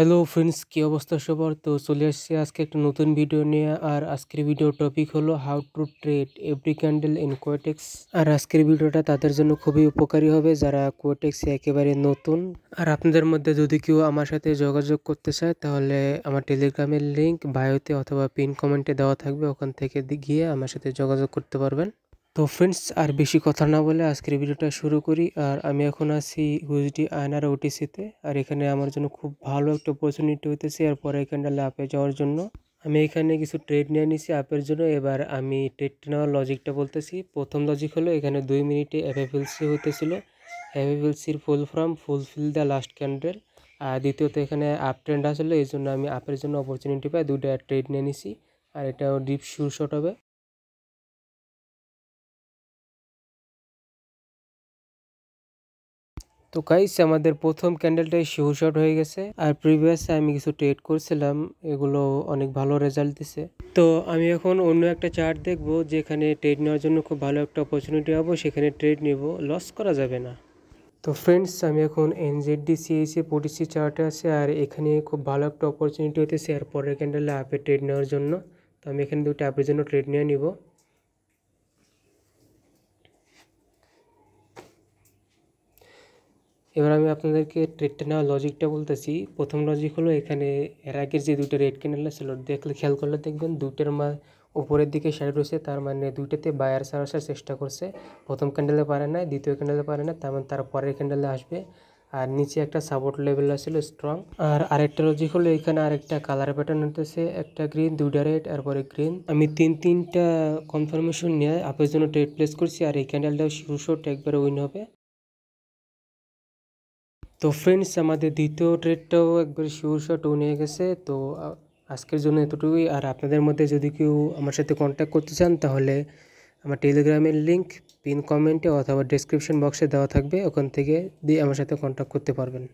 Hello friends, কি অবস্থা সবার? তো চলে আসছি আজকে একটা নতুন ভিডিও নিয়ে। আর আজকের ভিডিও টপিক হলো how to trade every candle in Quotex. আর আজকের ভিডিওটা তাদের জন্য খুবই উপকারী হবে যারা কোয়েটেক্সে একেবারে নতুন। আর আপনাদের মধ্যে যদি কেউ আমার সাথে যোগাযোগ করতে চায় তাহলে আমার টেলিগ্রামের লিঙ্ক বায়োতে অথবা পিন কমেন্টে দেওয়া থাকবে, ওখান থেকে গিয়ে আমার সাথে যোগাযোগ করতে পারবেন। তো ফ্রেন্ডস, আর বেশি কথা না বলে আজকের ভিডিওটা শুরু করি। আর আমি এখন আছি হুইসডি আয়নার ওটিসিতে। আর এখানে আমার জন্য খুব ভালো একটা অপরচুনিটি হইতেছে এরপরে ক্যান্ডেলে আপে যাওয়ার জন্য। আমি এখানে কিছু ট্রেড নিয়ে নিছি আপের জন্য। এবার আমি ট্রেডটা নেওয়ার লজিকটা বলতেছি। প্রথম লজিক হলো এখানে 2 মিনিটে এফএফএলসি হইতেছিল। এফএফএলসির full form fulfill the last candle. আর দ্বিতীয়ত এখানে আপ ট্রেন্ড আসলে, এই জন্য আমি আপের জন্য অপরচুনিটি পাই, দুইটা ট্রেড নিয়ে নিছি। আর এটাও ডিপ শিওর শট হবে। তো গাইস, আমাদের প্রথম ক্যান্ডেলটাই শিওর শট হয়ে গেছে। আর প্রিভিয়াসে আমি কিছু ট্রেড করছিলাম, এগুলো অনেক ভালো রেজাল্ট দিছে। তো আমি এখন অন্য একটা চার্ট দেখবো যেখানে ট্রেড নেওয়ার জন্য খুব ভালো একটা অপরচুনিটি পাবো, সেখানে ট্রেড নিব, লস করা যাবে না। তো ফ্রেন্ডস, আমি এখন এনজেডডি সিএসি 45 চার্টে আছে। আর এখানে খুব ভালো একটা অপরচুনিটি হতেছে আর পরের ক্যান্ডেলে আপে ট্রেড নেওয়ার জন্য। তো আমি এখানে দুটো আপের জন্য ট্রেড নিয়ে নিব। এবার আমি আপনাদেরকে ট্রেডটা নেওয়ার লজিকটা বলতেছি। প্রথম লজিক হলো এখানে এর আগের যে দুটো রেড ক্যান্ডেল ছিল, দেখলে খেয়াল করলে দেখবেন দুইটার উপরের দিকে শেড রয়েছে, তার মানে দুইটাতে বায়ার আসার চেষ্টা করছে। প্রথম ক্যান্ডেলে পারে না, দ্বিতীয় ক্যান্ডেলে পারে না, তার মানে তার পরের ক্যান্ডেলে আসবে। আর নিচে একটা সাপোর্ট লেভেল ছিল স্ট্রং। আর আরেকটা লজিক হলো এখানে আরেকটা কালার প্যাটার্ন হতেছে, একটা গ্রিন, দুইটা রেড, এরপরে গ্রিন। আমি তিনটা কনফার্মেশন নিয়ে আপের জন্য ট্রেড প্লেস করছি। আর এই ক্যান্ডেলটাও শিওর শট একবারে উইন হবে। তো ফ্রেন্ডস, আমাদের দ্বিতীয় ট্রেডটাও একবার শিওর শট নিয়ে গেছে। তো আজকের জন্য এতটুকুই। আর আপনাদের মধ্যে যদি কেউ আমার সাথে কন্ট্যাক্ট করতে চান তাহলে আমার টেলিগ্রামের লিঙ্ক পিন কমেন্টে অথবা ডেসক্রিপশন বক্সে দেওয়া থাকবে, ওখান থেকে দিয়ে আমার সাথে কন্ট্যাক্ট করতে পারবেন।